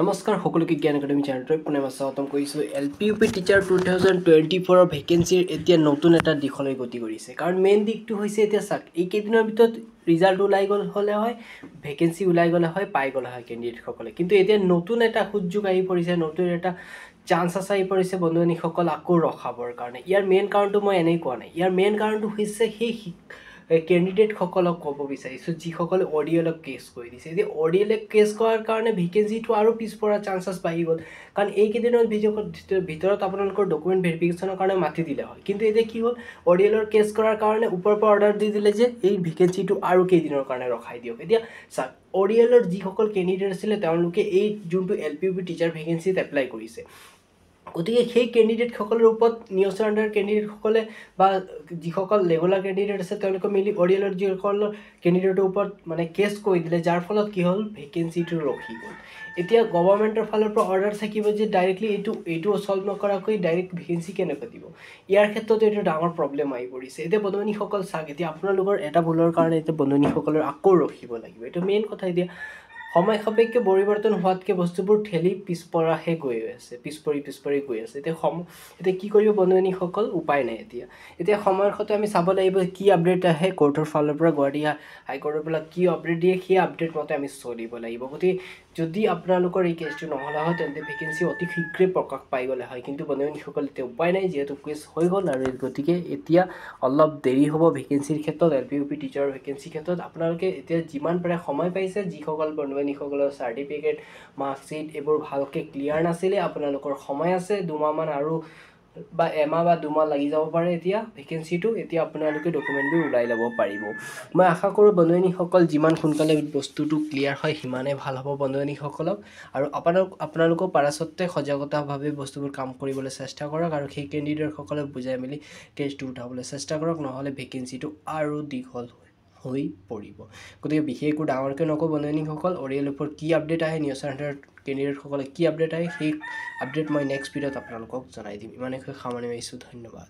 নমস্কাৰ সকলোকে জ্ঞান একাডেমি চেনেলটোত পুনৰ স্বাগতম কৰিছোঁ। LPUP টিচাৰ 2024 ভেকেঞ্চিৰ এতিয়া নতুন এটা দিশলৈ গতি কৰিছে। কাৰণ মেইন দিশটো হৈছে এতিয়া চাওক, এইকেইদিনৰ ভিতৰত ৰিজাল্ট ওলাই গ'ল হ'লে হয়, ভেকেঞ্চি ওলাই গ'লে হয়, পাই গ'লে হয় কেণ্ডিডেটসকলে। কিন্তু এতিয়া নতুন এটা সুযোগ আহি পৰিছে, নতুন এটা চান্স আহি পৰিছে বন্ধুসকল আকৌ ৰখাবৰ কাৰণে। ইয়াৰ মেইন কাৰণটো মই এনেই কোৱা নাই, ইয়াৰ মেইন কাৰণটো হৈছে সেই কেণ্ডিডেটসকলক ক'ব বিচাৰিছোঁ যিসকলে ODL-ক কেছ কৰি দিছে। এতিয়া ODL-ক কেছ কৰাৰ কাৰণে ভেকেঞ্চিটো আৰু পিছপৰা চান্সেছ বাঢ়ি গ'ল। কাৰণ এইকেইদিনৰ ভিতৰত আপোনালোকৰ ডকুমেণ্ট ভেৰিফিকেশ্যনৰ কাৰণে মাতি দিলে হয়। কিন্তু এতিয়া কি হ'ল, ODL-ৰ কেছ কৰাৰ কাৰণে ওপৰৰ পৰা অৰ্ডাৰ দি দিলে যে এই ভেকেঞ্চিটো আৰু কেইদিনৰ কাৰণে ৰখাই দিয়ক। এতিয়া চাওক, ODL-ৰ যিসকল কেণ্ডিডেট আছিলে তেওঁলোকে এই যোনটো LPUP টিচাৰ ভেকেঞ্চিত এপ্লাই কৰিছে। গতিকে সেই কেণ্ডিডেটসকলৰ ওপৰত নিউজ আণ্ডাৰ কেণ্ডিডেটসকলে বা যিসকল ৰেগুলাৰ কেণ্ডিডেট আছে তেওঁলোকে মিলি ODL-ৰ যিসকল কেণ্ডিডেটৰ ওপৰত মানে কেছ কৰি দিলে, যাৰ ফলত কি হ'ল ভেকেঞ্চিটো ৰখি গ'ল। এতিয়া গভৰ্ণমেণ্টৰ ফালৰ পৰা অৰ্ডাৰ থাকিব যে ডাইৰেক্টলি এইটো চল্ভ নকৰাকৈ ডাইৰেক্ট ভেকেঞ্চি কেনেকৈ দিব। ইয়াৰ ক্ষেত্ৰতো এইটো ডাঙৰ প্ৰব্লেম আহি পৰিছে। এতিয়া বন্ধুসকল চাওক, এতিয়া আপোনালোকৰ এটা ভুলৰ কাৰণে এতিয়া বন্ধুসকলৰ আকৌ ৰখিব লাগিব। এইটো মেইন কথা। এতিয়া সময় সাপেক্ষে পৰিৱৰ্তন হোৱাতকৈ বস্তুবোৰ ঠেলি পিছপৰাহে গৈ আছে, পিছপৰি গৈ আছে। এতিয়া কি কৰিব বন্ধুসকল, উপায় নাই। এতিয়া সময়ৰ সৈতে আমি চাব লাগিব কি আপডেট আহে কোৰ্টৰ ফালৰ পৰা, গুৱাহাটী হাইকোৰ্টৰ পৰা কি আপডেট দিয়ে, সেই আপডেট মতে আমি চলিব লাগিব। গতিকে যদি আপোনালোকৰ এই কেছটো নহ'লে হয় তেন্তে ভেকেঞ্চি অতি শীঘ্ৰেই প্ৰকাশ পাই গ'লে হয়। কিন্তু বন্ধুসকল এতিয়া উপায় নাই, যিহেতু কেছ হৈ গ'ল আৰু গতিকে এতিয়া অলপ দেৰি হ'ব ভেকেঞ্চিৰ ক্ষেত্ৰত, LPUP টিচাৰৰ ভেকেঞ্চিৰ ক্ষেত্ৰত। আপোনালোকে এতিয়া যিমান পাৰে সময় পাইছে, যিসকল বন্ধুসকলৰ চাৰ্টিফিকেট মাৰ্কশ্বিট এইবোৰ ভালকৈ ক্লিয়াৰ নাছিলে, আপোনালোকৰ সময় আছে 2 মাহমান আৰু বা এমাহ বা 2 মাহ লাগি যাব পাৰে। এতিয়া ভেকেঞ্চিটো এতিয়া আপোনালোকে ডকুমেণ্টবোৰ ওলাই ল'ব পাৰিব। মই আশা কৰোঁ বন্ধুসকল যিমান সোনকালে বস্তুটো ক্লিয়াৰ হয় সিমানে ভাল হ'ব বন্ধুসকলক। আৰু আপোনালোকক পাৰাচতে সজাগতাভাৱে বস্তুবোৰ কাম কৰিবলৈ চেষ্টা কৰক আৰু সেই কেণ্ডিডেটসকলক বুজাই মেলি কেছটো উঠাবলৈ চেষ্টা কৰক, নহ'লে ভেকেঞ্চিটো আৰু দীঘল হৈ পৰিব। গতিকে বিশেষ একো ডাঙৰকৈ নকওঁ বন্ধুসকল, ODL-ৰ ওপৰত কি আপডেট আহে, নিউজ আণ্ডাৰ কেণ্ডিডেটসকলে কি আপডেট আহে, সেই আপডেট মই নেক্সট ভিডিঅ'ত আপোনালোকক জনাই দিম। ইমানেকৈ সামৰণি মাৰিছোঁ, ধন্যবাদ।